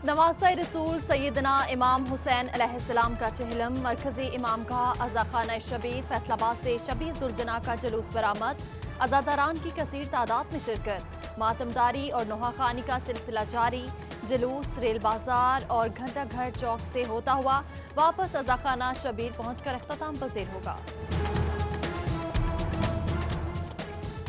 नवासा रसूल सैयदना इमाम हुसैन अलैहिस्सलाम का चहलम, मरकजी इमाम का अज़ाखाना शबीर, फैसलाबाद से शबी जुलजना का जुलूस बरामद, अज़ादारान की कसीर तादाद में शिरकत, मातमदारी और नोहाखानी का सिलसिला जारी, जुलूस रेल बाजार और घंटा घर चौक से होता हुआ वापस अज़ाखाना शबीर पहुंचकर अख्ताम पजीर होगा।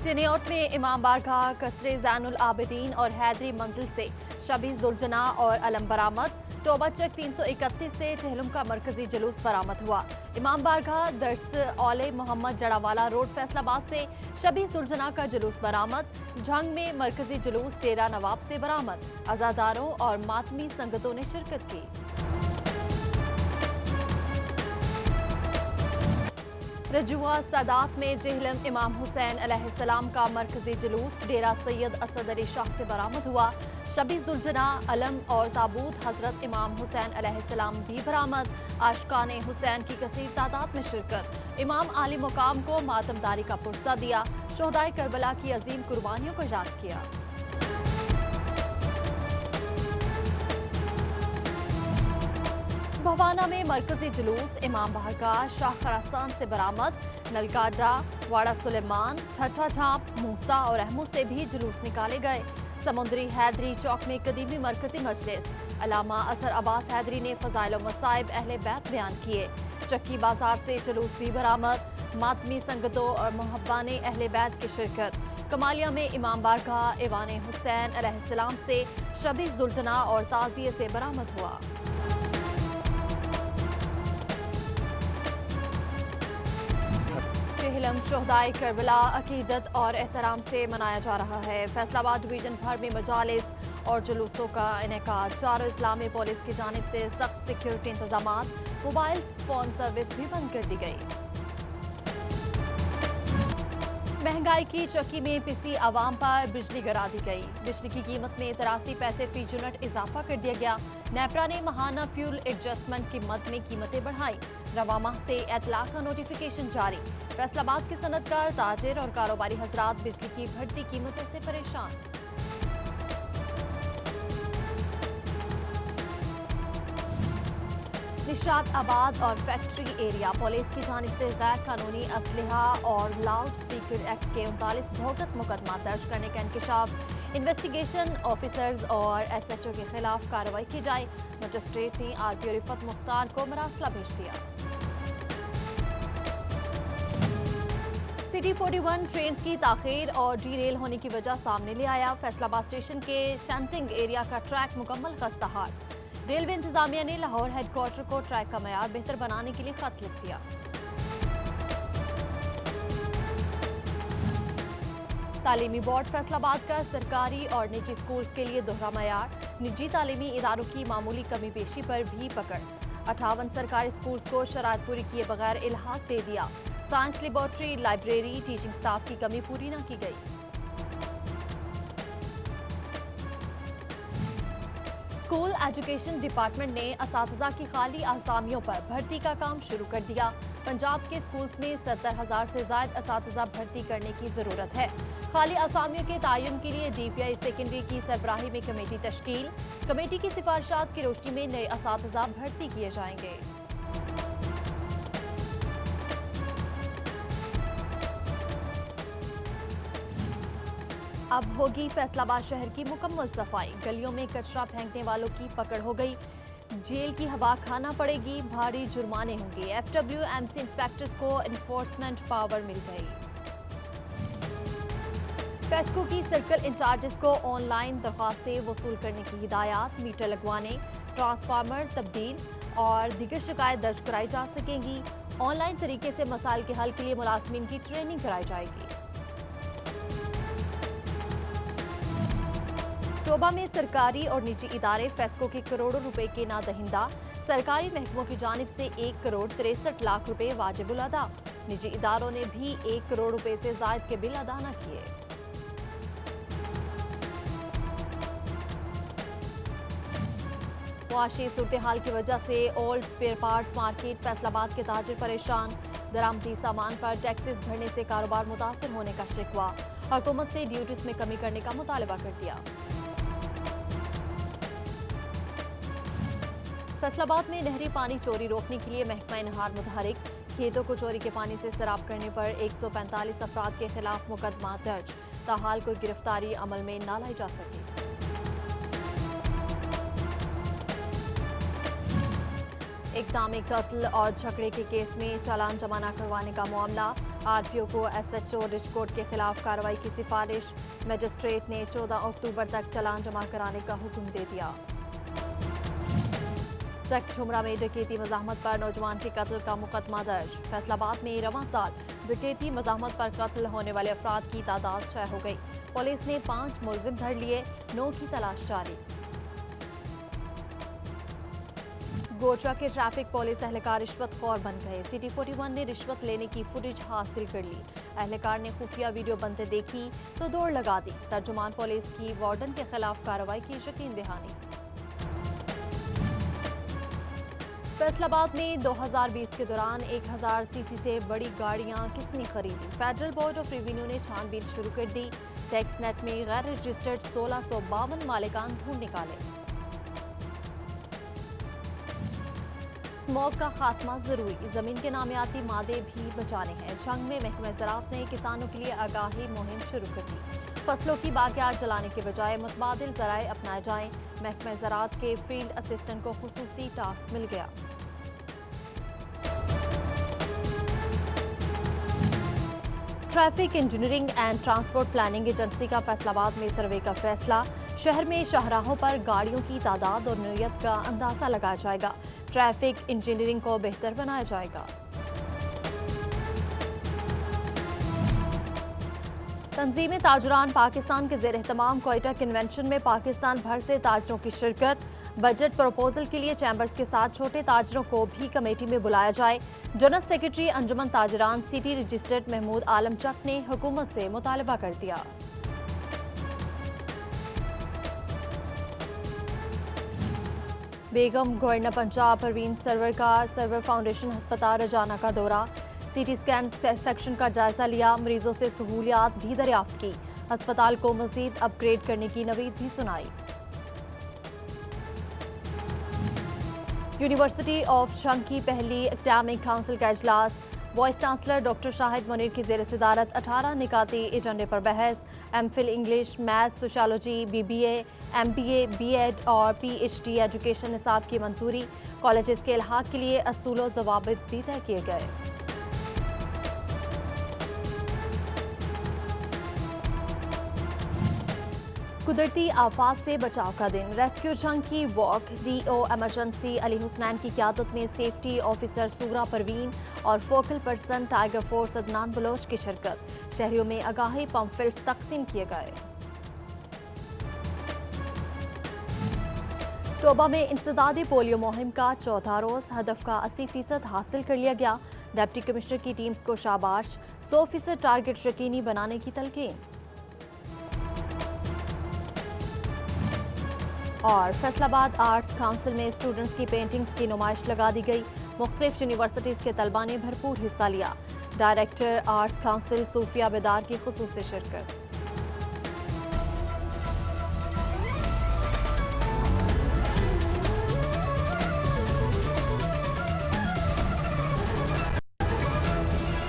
चिनियोट में इमाम बारगाह, कसरे ज़ैनुल आबिदीन और हैदरी मंजिल से शबी जुलजना और अलम बरामद, टोबा चक 331 से चहलम का मरकजी जुलूस बरामद हुआ। इमाम बारगाह दर्स औले मोहम्मद जड़ावाला रोड फैसलाबाद से शबी जुलजना का जुलूस बरामद, झंग में मरकजी जुलूस डेरा नवाब से बरामद, अज़ादारों और मातमी संगतों ने शिरकत की। रजुआ सादात में चहलम इमाम हुसैन अलैहिस्सलाम का मरकजी जुलूस डेरा सैयद असद अली शाह से बरामद हुआ। शबी जुलजना, अलम और ताबूत हजरत इमाम हुसैन अलैहिस्सलाम भी बरामद, आशिकाने हुसैन की कसीर तादाद में शिरकत, इमाम आली मुकाम को मातमदारी का पुरसा दिया, शोहदाए करबला की अजीम कुर्बानियों को याद किया। भवाना में मरकजी जुलूस इमाम बारगाह शाह खरासान से बरामद, नलकाडा, वाड़ा सुलेमान, ठट्ठा झांप, मूसा और अहमू से भी जुलूस निकाले गए। समुद्री हैदरी चौक में कदीमी मरकजी मजलिस, अलामा असर अब्बास हैदरी ने फजाइल और मसाइब अहले बैत बयान किए। चक्की बाजार से जुलूस भी बरामद, मातमी संगतों और मुहब्बाने अहले बैत की शिरकत। कमालिया में इमाम बारगाह इवान हुसैन अलैहिस्सलाम से शबी जुलजना और ताजिए से बरामद हुआ। चहलम शोहदाए करबला अकीदत और एहतराम से मनाया जा रहा है। फैसलाबाद डिवीजन भर में मजालिस और जुलूसों का इनेकाद, चारों इस्लामी पुलिस की जानिब से सख्त सिक्योरिटी इंतजाम, मोबाइल फोन सर्विस भी बंद कर दी गई। महंगाई की चक्की में पिसी आवाम पर बिजली गिरा दी गई, बिजली की कीमत में 83 पैसे फी यूनिट इजाफा कर दिया गया। नेपरा ने माहाना फ्यूल एडजस्टमेंट की मद में कीमतें बढ़ाई, रवा माह से एतलाक का नोटिफिकेशन जारी। फैसलाबाद के सनतकार, ताजिर और कारोबारी हजरात बिजली की बढ़ती कीमतों से परेशान। निशात आबाद और फैक्ट्री एरिया पुलिस की जानिब से गैर कानूनी असलहा और लाउड स्पीकर एक्ट के 39 बोगस मुकदमा दर्ज करने का इंकशाफ, इन्वेस्टिगेशन ऑफिसर्स और SHO के खिलाफ कार्रवाई की जाए। मजिस्ट्रेट ने RPO रिफत मुख्तार को मरासला भेज दिया। सिटी 41 ट्रेन की ताखीर और डीरेल होने की वजह सामने ले आया। फैसलाबाद स्टेशन के शंटिंग एरिया का ट्रैक मुकम्मल खस्ताहाल, रेलवे इंतजामिया ने लाहौर हेडक्वार्टर को ट्रैक का मयार बेहतर बनाने के लिए खत लिख दिया। तालीमी बोर्ड फैसलाबाद का सरकारी और निजी स्कूल के लिए दोहरा मयार, निजी तालीमी इदारों की मामूली कमी पेशी पर भी पकड़, 58 सरकारी स्कूल्स को शराइत पूरी किए बगैर इल्हाक दे दिया। Science laboratory, library, teaching staff की कमी पूरी न की गई। स्कूल एजुकेशन डिपार्टमेंट ने असातिज़ा की खाली आसामियों पर भर्ती का काम शुरू कर दिया। पंजाब के स्कूल्स में 70,000 से ज्यादा असातिज़ा भर्ती करने की जरूरत है। खाली आसामियों के तयन के लिए DPI सेकेंडरी की सरबराही में कमेटी तश्कील, कमेटी की सिफारिशात की रोशनी में नए असातिज़ा भर्ती किए जाएंगे। अब होगी फैसलाबाद शहर की मुकम्मल सफाई, गलियों में कचरा फेंकने वालों की पकड़ हो गई, जेल की हवा खाना पड़ेगी, भारी जुर्माने होंगे। FWMC इंस्पेक्टर्स को एनफोर्समेंट पावर मिल गई। फेस्को की सर्कल इंचार्जेस को ऑनलाइन दरख्वास्तें वसूल करने की हिदायत, मीटर लगवाने, ट्रांसफार्मर तब्दील और दीगर शिकायत दर्ज कराई जा सकेंगी। ऑनलाइन तरीके से मसाइल के हल के लिए मुलाजमीन की ट्रेनिंग कराई जाएगी। टोबा में सरकारी और निजी इदारे फेस्को के करोड़ों रुपए के नादहिंदा, सरकारी महकमों की जानिब से 1 करोड़ 63 लाख रुपए वाजिबुल अदा, निजी इदारों ने भी 1 करोड़ रुपए से जायद के बिल अदा न किए। मुआशी सूरत हाल की वजह से old spare parts market Faisalabad के ताजिर परेशान, दरामदी सामान पर टैक्सेस भरने से कारोबार मुतासर होने का शिकवा, हुकूमत से ड्यूटीज में कमी करने का मुतालबा कर दिया। फैसलाबाद में नहरी पानी चोरी रोकने के लिए महकमा नहार मुतहरिक, खेतों को चोरी के पानी से सैराब करने पर 145 अफराद के खिलाफ मुकदमा दर्ज, ताहाल कोई गिरफ्तारी अमल में न लाई जा सकी। इक़दाम कत्ल और झगड़े के केस में चालान जमा न करवाने का मामला, आरपीओ को एसएचओ रिचकोट के खिलाफ कार्रवाई की सिफारिश, मजिस्ट्रेट ने 14 अक्टूबर तक चालान जमा कराने का हुक्म दे दिया। चक झुमरा में डकैती मज़ाहमत पर नौजवान के कत्ल का मुकदमा दर्ज, फैसलाबाद में रवां साल डकैती मज़ाहमत पर कत्ल होने वाले अफराद की तादाद 6 हो गई। पुलिस ने 5 मुलजिम धर लिए, 9 की तलाश जारी। गोचरा के ट्रैफिक पुलिस एहलकार रिश्वत खौर बन गए, सिटी 41 ने रिश्वत लेने की फुटेज हासिल कर ली। एहलकार ने खुफिया वीडियो बनते देखी तो दौड़ लगा दी, तर्जुमान पुलिस की वार्डन के खिलाफ कार्रवाई की यकीन दहानी। फैसलाबाद में 2020 के दौरान 1000 सीसी से बड़ी गाड़ियां किसने खरीदी, फेडरल बोर्ड ऑफ रेवेन्यू ने छानबीन शुरू कर दी। टैक्स नेट में गैर रजिस्टर्ड 1652 मालिकान ढूंढ निकाले। स्मॉग का खात्मा जरूरी, जमीन के नामियाती मादे भी बचाने हैं। जंग में महकमा ज़राअत ने किसानों के लिए आगाही मुहिम शुरू कर दी। फसलों की बागियात जलाने के बजाय मुतबादिल ज़राए अपनाए जाएं, महकमा ज़राअत के फील्ड असिस्टेंट को खुसूसी टास्क मिल गया। Traffic engineering and transport planning agency का फैसलाबाद में सर्वे का फैसला, शहर में शाहराहों पर गाड़ियों की तादाद और नौयत का अंदाजा लगाया जाएगा, ट्रैफिक इंजीनियरिंग को बेहतर बनाया जाएगा। तंजीम ताजरान पाकिस्तान के ज़ेर एहतमाम क्वेटा कन्वेंशन में पाकिस्तान भर से ताजरों की शिरकत, बजट प्रपोजल के लिए चैम्बर्स के साथ छोटे ताजरों को भी कमेटी में बुलाया जाए। जनरल सेक्रेटरी अंजुमन ताजरान सिटी रजिस्ट्रेट महमूद आलम चक ने हुकूमत से मुतालबा कर दिया। बेगम गवर्नर पंजाब परवीन सरवर का सरवर फाउंडेशन अस्पताल रजाना का दौरा, सीटी स्कैन सेक्शन का जायजा लिया, मरीजों से सहूलियात भी दरियाफ्त की, अस्पताल को मजीद अपग्रेड करने की नवीद भी सुनाई। यूनिवर्सिटी ऑफ जंग की पहली एकेडमिक काउंसिल का इजलास, vice chancellor doctor Shahid Munir की ज़ेर सदारत 18 निकाती एजेंडे पर बहस, MPhil English, maths, sociology, BBA, MBA, BEd और पीएचडी एजुकेशन निसाब की मंजूरी, कॉलेजेस के इल्हाक के लिए असूल व ज़वाबित भी तय किए गए। कुदरती आफात से बचाव का दिन, रेस्क्यू जंग की walk, DO emergency Ali Husnain की क़यादत में सेफ्टी ऑफिसर सूरा परवीन और focal person tiger force Adnan Baloch की शिरकत, शहरियों में आगाही पम्फलेट्स तकसीम किए गए। टोबा में इंसदादी पोलियो मुहिम का 14 रोज, हदफ का 80% हासिल कर लिया गया, डिप्टी कमिश्नर की टीम्स को शाबाश, 100% टारगेट यकीनी बनाने की तलकीन। और फैसलाबाद आर्ट्स काउंसिल में स्टूडेंट्स की पेंटिंग्स की नुमाइश लगा दी गई, मुख्तलिफ यूनिवर्सिटीज के तलबा ने भरपूर हिस्सा लिया, डायरेक्टर आर्ट्स काउंसिल सूफिया बेदार की खुसूसी शिरकत।